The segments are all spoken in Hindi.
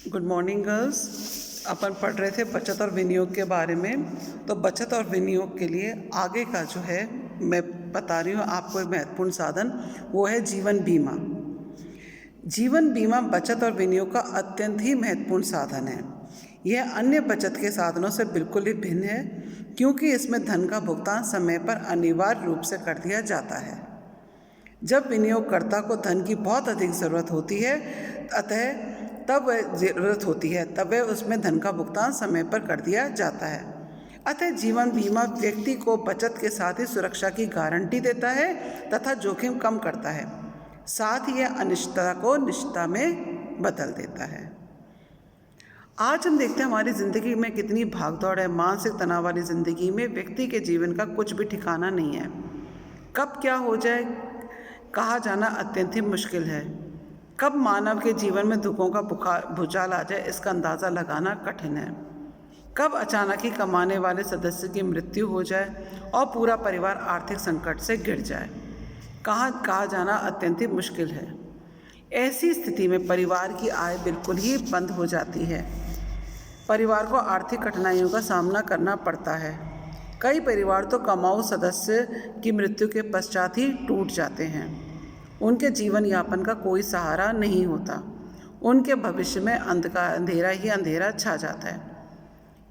Good morning girls. अपन पढ़ रहे थे बचत और विनियोग के बारे में। तो बचत और विनियोग के लिए आगे का जो है मैं बता रही हूँ आपको एक महत्वपूर्ण साधन, वो है जीवन बीमा। जीवन बीमा बचत और विनियोग का अत्यंत ही महत्वपूर्ण साधन है। यह अन्य बचत के साधनों से बिल्कुल ही भिन्न है, क्योंकि इसमें धन का भुगतान समय पर अनिवार्य रूप से कर दिया जाता है। जब विनियोगकर्ता को धन की बहुत अधिक ज़रूरत होती है तब वह उसमें धन का भुगतान समय पर कर दिया जाता है। अतः जीवन बीमा व्यक्ति को बचत के साथ ही सुरक्षा की गारंटी देता है तथा जोखिम कम करता है। साथ ही यह अनिश्चितता को निश्चितता में बदल देता है। आज हम देखते हैं हमारी ज़िंदगी में कितनी भागदौड़ है। मानसिक तनाव वाली ज़िंदगी में व्यक्ति के जीवन का कुछ भी ठिकाना नहीं है। कब क्या हो जाए कहा जाना अत्यंत ही मुश्किल है। कब मानव के जीवन में दुखों का भूचाल आ जाए इसका अंदाज़ा लगाना कठिन है। कब अचानक ही कमाने वाले सदस्य की मृत्यु हो जाए और पूरा परिवार आर्थिक संकट से घिर जाए, कहा जाना अत्यंत ही मुश्किल है। ऐसी स्थिति में परिवार की आय बिल्कुल ही बंद हो जाती है। परिवार को आर्थिक कठिनाइयों का सामना करना पड़ता है। कई परिवार तो कमाऊ सदस्य की मृत्यु के पश्चात ही टूट जाते हैं। उनके जीवन यापन का कोई सहारा नहीं होता। उनके भविष्य में अंधेरा ही अंधेरा छा जाता है।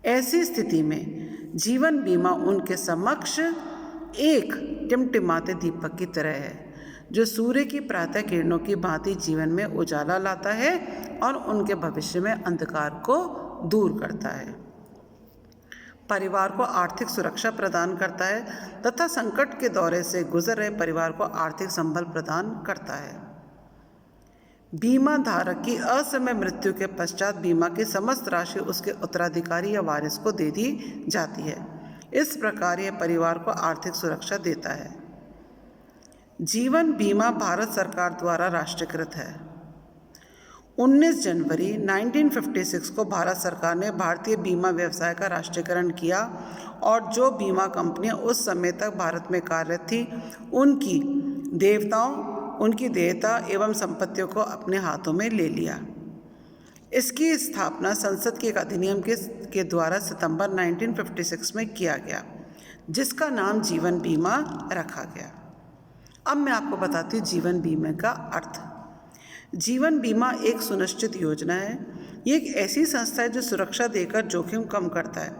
ऐसी स्थिति में जीवन बीमा उनके समक्ष एक टिमटिमाते दीपक की तरह है, जो सूर्य की प्रातः किरणों की भांति जीवन में उजाला लाता है और उनके भविष्य में अंधकार को दूर करता है। परिवार को आर्थिक सुरक्षा प्रदान करता है तथा संकट के दौरे से गुजर रहे परिवार को आर्थिक संबल प्रदान करता है। बीमा धारक की असमय मृत्यु के पश्चात बीमा की समस्त राशि उसके उत्तराधिकारी या वारिस को दे दी जाती है। इस प्रकार यह परिवार को आर्थिक सुरक्षा देता है। जीवन बीमा भारत सरकार द्वारा राष्ट्रीयकृत है। 19 जनवरी 1956 को भारत सरकार ने भारतीय बीमा व्यवसाय का राष्ट्रीयकरण किया और जो बीमा कंपनियां उस समय तक भारत में कार्यरत थी उनकी देयता एवं संपत्तियों को अपने हाथों में ले लिया। इसकी स्थापना संसद के एक अधिनियम के द्वारा सितंबर 1956 में किया गया, जिसका नाम जीवन बीमा रखा गया। अब मैं आपको बताती हूँ जीवन बीमा का अर्थ। जीवन बीमा एक सुनिश्चित योजना है। ये एक ऐसी संस्था है जो सुरक्षा देकर जोखिम कम करता है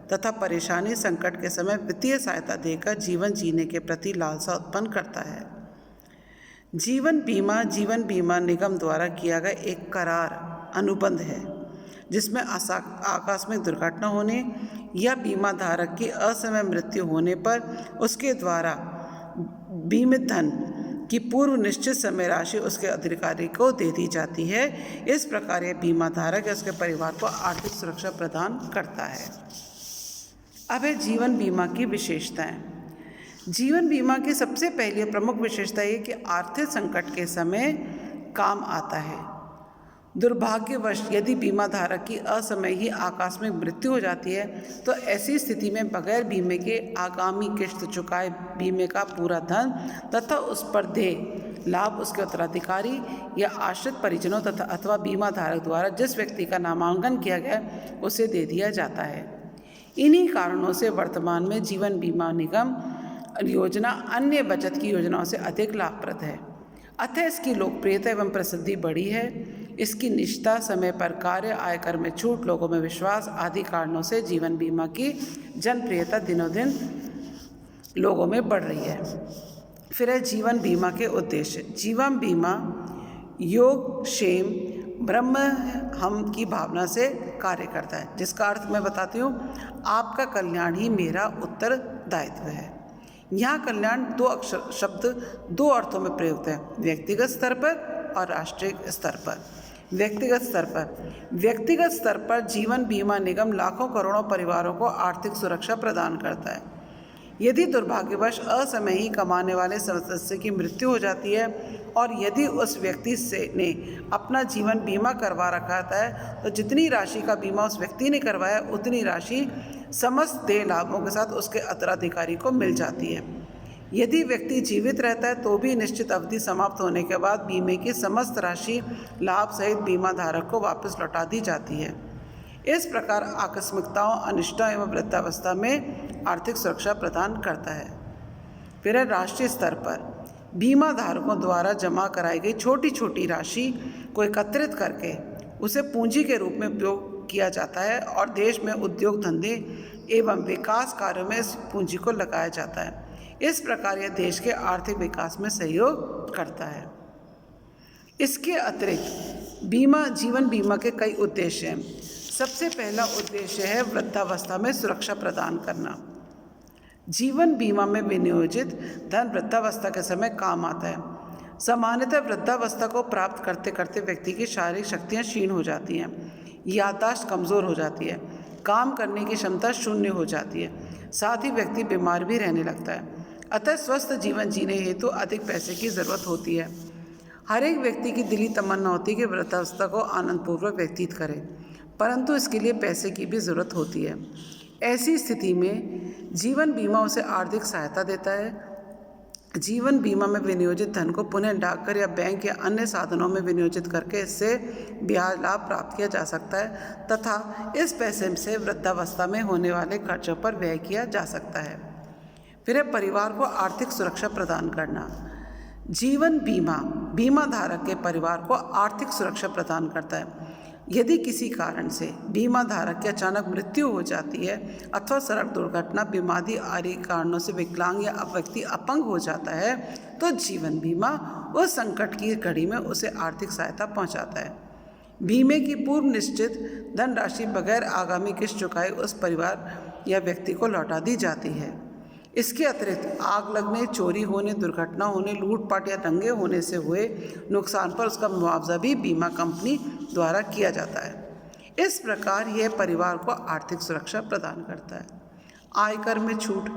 तथा परेशानी संकट के समय वित्तीय सहायता देकर जीवन जीने के प्रति लालसा उत्पन्न करता है। जीवन बीमा निगम द्वारा किया गया एक करार अनुबंध है, जिसमें आकस्मिक दुर्घटना होने या बीमा धारक की असमय मृत्यु होने पर उसके द्वारा बीमित धन की पूर्व निश्चित समय राशि उसके अधिकारी को दे दी जाती है। इस प्रकार यह बीमा धारक या उसके परिवार को आर्थिक सुरक्षा प्रदान करता है। अब है जीवन बीमा की विशेषताएं। जीवन बीमा की सबसे पहली प्रमुख विशेषता ये कि आर्थिक संकट के समय काम आता है। दुर्भाग्यवश यदि बीमा धारक की असमय ही आकस्मिक मृत्यु हो जाती है तो ऐसी स्थिति में बगैर बीमे के आगामी किश्त चुकाए बीमे का पूरा धन तथा उस पर देय लाभ उसके उत्तराधिकारी या आश्रित परिजनों तथा अथवा बीमा धारक द्वारा जिस व्यक्ति का नामांकन किया गया उसे दे दिया जाता है। इन्हीं कारणों से वर्तमान में जीवन बीमा निगम योजना अन्य बचत की योजनाओं से अधिक लाभप्रद है। अतः इसकी लोकप्रियता एवं प्रसिद्धि बढ़ी है। इसकी निष्ठा, समय पर कार्य, आयकर में छूट, लोगों में विश्वास आदि कारणों से जीवन बीमा की जनप्रियता दिनों दिन लोगों में बढ़ रही है। फिर है जीवन बीमा के उद्देश्य। जीवन बीमा योग क्षेम ब्रह्म हम की भावना से कार्य करता है, जिसका अर्थ मैं बताती हूँ। आपका कल्याण ही मेरा उत्तरदायित्व है। यहाँ कल्याण शब्द दो अर्थों में प्रयुक्त है, व्यक्तिगत स्तर पर और राष्ट्रीय स्तर पर। व्यक्तिगत स्तर पर जीवन बीमा निगम लाखों करोड़ों परिवारों को आर्थिक सुरक्षा प्रदान करता है। यदि दुर्भाग्यवश असमय ही कमाने वाले सदस्य की मृत्यु हो जाती है और यदि उस व्यक्ति ने अपना जीवन बीमा करवा रखा है तो जितनी राशि का बीमा उस व्यक्ति ने करवाया उतनी राशि समस्त देय लाभों के साथ उसके उत्तराधिकारी को मिल जाती है। यदि व्यक्ति जीवित रहता है तो भी निश्चित अवधि समाप्त होने के बाद बीमे की समस्त राशि लाभ सहित बीमा धारक को वापस लौटा दी जाती है। इस प्रकार आकस्मिकताओं, अनिष्टों एवं वृद्धावस्था में आर्थिक सुरक्षा प्रदान करता है। फिर है राष्ट्रीय स्तर पर बीमा धारकों द्वारा जमा कराई गई छोटी छोटी राशि को एकत्रित करके उसे पूंजी के रूप में उपयोग किया जाता है और देश में उद्योग धंधे एवं विकास कार्यों में इस पूंजी को लगाया जाता है। इस प्रकार यह देश के आर्थिक विकास में सहयोग करता है। इसके अतिरिक्त जीवन बीमा के कई उद्देश्य हैं। सबसे पहला उद्देश्य है वृद्धावस्था में सुरक्षा प्रदान करना। जीवन बीमा में विनियोजित धन वृद्धावस्था के समय काम आता है। सामान्यतः वृद्धावस्था को प्राप्त करते करते व्यक्ति की शारीरिक शक्तियाँ क्षीण हो जाती हैं, याददाश्त कमज़ोर हो जाती है, काम करने की क्षमता शून्य हो जाती है, साथ ही व्यक्ति बीमार भी रहने लगता है। अतः स्वस्थ जीवन जीने हेतु अधिक पैसे की ज़रूरत होती है। हर एक व्यक्ति की दिली तमन्ना होती है कि वृद्धावस्था को आनंदपूर्वक व्यतीत करे, परंतु इसके लिए पैसे की भी ज़रूरत होती है। ऐसी स्थिति में जीवन बीमा उसे आर्थिक सहायता देता है। जीवन बीमा में विनियोजित धन को पुनः डाकघर या बैंक या अन्य साधनों में विनियोजित करके इससे ब्याज लाभ प्राप्त किया जा सकता है तथा इस पैसे से वृद्धावस्था में होने वाले खर्चों पर व्यय किया जा सकता है। फिर है परिवार को आर्थिक सुरक्षा प्रदान करना। जीवन बीमा धारक के परिवार को आर्थिक सुरक्षा प्रदान करता है। यदि किसी कारण से बीमा धारक की अचानक मृत्यु हो जाती है अथवा सड़क दुर्घटना, बीमारी आदि कारणों से विकलांग या व्यक्ति अपंग हो जाता है तो जीवन बीमा उस संकट की घड़ी में उसे आर्थिक सहायता पहुंचाता है। बीमे की पूर्व निश्चित धनराशि बगैर आगामी किस्त चुकाए उस परिवार या व्यक्ति को लौटा दी जाती है। इसके अतिरिक्त आग लगने, चोरी होने, दुर्घटना होने, लूटपाट या दंगे होने से हुए नुकसान पर उसका मुआवजा भी बीमा कंपनी द्वारा किया जाता है। इस प्रकार यह परिवार को आर्थिक सुरक्षा प्रदान करता है। आयकर में छूट।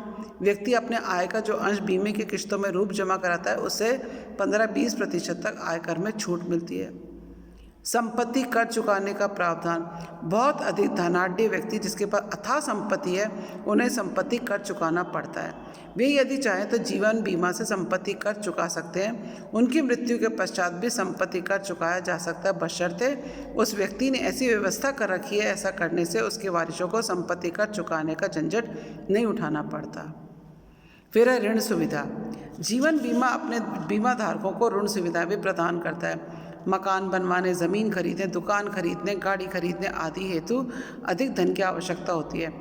व्यक्ति अपने आय का जो अंश बीमे की किस्तों में रूप जमा कराता है उसे 15-20% तक आयकर में छूट मिलती है। संपत्ति कर चुकाने का प्रावधान। बहुत अधिक धनाढ्य व्यक्ति जिसके पास अथाह संपत्ति है उन्हें संपत्ति कर चुकाना पड़ता है। वे यदि चाहें तो जीवन बीमा से संपत्ति कर चुका सकते हैं। उनकी मृत्यु के पश्चात भी संपत्ति कर चुकाया जा सकता है बशर्ते उस व्यक्ति ने ऐसी व्यवस्था कर रखी है। ऐसा करने से उसके वारिसों को संपत्ति कर चुकाने का झंझट नहीं उठाना पड़ता। फिर है ऋण सुविधा। जीवन बीमा अपने बीमा धारकों को ऋण सुविधा भी प्रदान करता है। मकान बनवाने, ज़मीन खरीदने, दुकान खरीदने, गाड़ी खरीदने आदि हेतु अधिक धन की आवश्यकता होती है।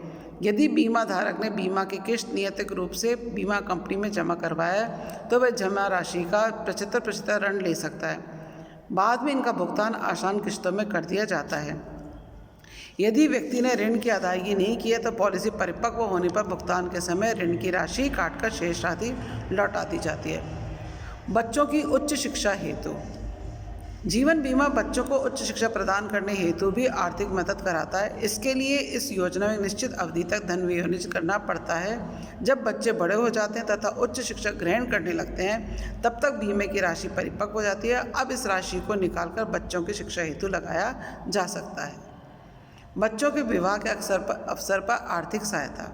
यदि बीमा धारक ने बीमा की किस्त नियमित रूप से बीमा कंपनी में जमा करवाया है तो वह जमा राशि का 75% ऋण ले सकता है। बाद में इनका भुगतान आसान किस्तों में कर दिया जाता है। यदि व्यक्ति ने ऋण की अदायगी नहीं की है तो पॉलिसी परिपक्व होने पर भुगतान के समय ऋण की राशि काटकर शेष राशि लौटा दी जाती है। बच्चों की उच्च शिक्षा हेतु। जीवन बीमा बच्चों को उच्च शिक्षा प्रदान करने हेतु भी आर्थिक मदद कराता है। इसके लिए इस योजना में निश्चित अवधि तक धन विनियोजित करना पड़ता है। जब बच्चे बड़े हो जाते हैं तथा उच्च शिक्षा ग्रहण करने लगते हैं तब तक बीमे की राशि परिपक्व हो जाती है। अब इस राशि को निकालकर बच्चों की शिक्षा हेतु लगाया जा सकता है। बच्चों के विवाह के अवसर पर आर्थिक सहायता।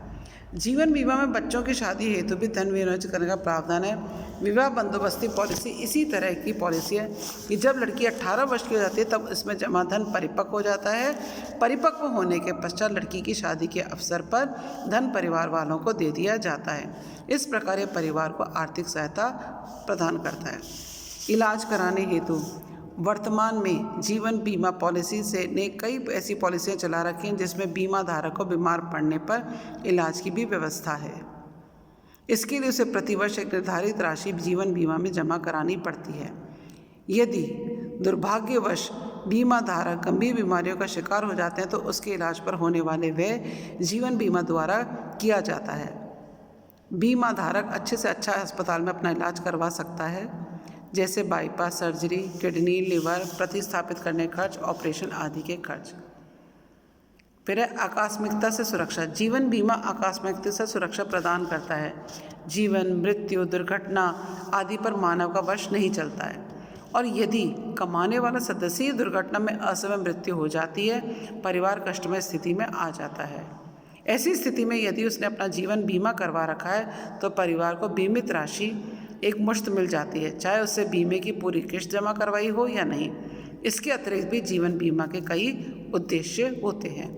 जीवन बीमा में बच्चों की शादी हेतु भी धन विनियोजित करने का प्रावधान है। विवाह बंदोबस्ती पॉलिसी इसी तरह की पॉलिसी है कि जब लड़की 18 वर्ष की हो जाती है तब इसमें जमा धन परिपक्व हो जाता है। परिपक्व होने के पश्चात लड़की की शादी के अवसर पर धन परिवार वालों को दे दिया जाता है। इस प्रकार ये परिवार को आर्थिक सहायता प्रदान करता है। इलाज कराने हेतु। वर्तमान में जीवन बीमा पॉलिसी से ने कई ऐसी पॉलिसियाँ चला रखी हैं जिसमें बीमा धारक को बीमार पड़ने पर इलाज की भी व्यवस्था है। इसके लिए उसे प्रतिवर्ष एक निर्धारित राशि जीवन बीमा में जमा करानी पड़ती है। यदि दुर्भाग्यवश बीमा धारक गंभीर बीमारियों का शिकार हो जाते हैं तो उसके इलाज पर होने वाले व्यय जीवन बीमा द्वारा किया जाता है। बीमा धारक अच्छे से अच्छा अस्पताल में अपना इलाज करवा सकता है, जैसे बाईपास सर्जरी, किडनी, लिवर प्रतिस्थापित करने खर्च, ऑपरेशन आदि के खर्च। फिर है आकस्मिकता से सुरक्षा। जीवन बीमा आकस्मिकता से सुरक्षा प्रदान करता है। जीवन, मृत्यु, दुर्घटना आदि पर मानव का वश नहीं चलता है और यदि कमाने वाला सदस्य दुर्घटना में असमय मृत्यु हो जाती है परिवार कष्टमय स्थिति में आ जाता है। ऐसी स्थिति में यदि उसने अपना जीवन बीमा करवा रखा है तो परिवार को बीमित राशि एक मुश्त मिल जाती है, चाहे उससे बीमे की पूरी किश्त जमा करवाई हो या नहीं। इसके अतिरिक्त भी जीवन बीमा के कई उद्देश्य होते हैं।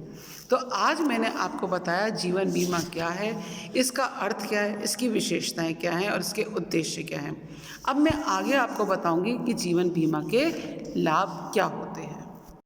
तो आज मैंने आपको बताया जीवन बीमा क्या है, इसका अर्थ क्या है, इसकी विशेषताएं क्या हैं और इसके उद्देश्य क्या हैं। अब मैं आगे आपको बताऊंगी कि जीवन बीमा के लाभ क्या होते हैं।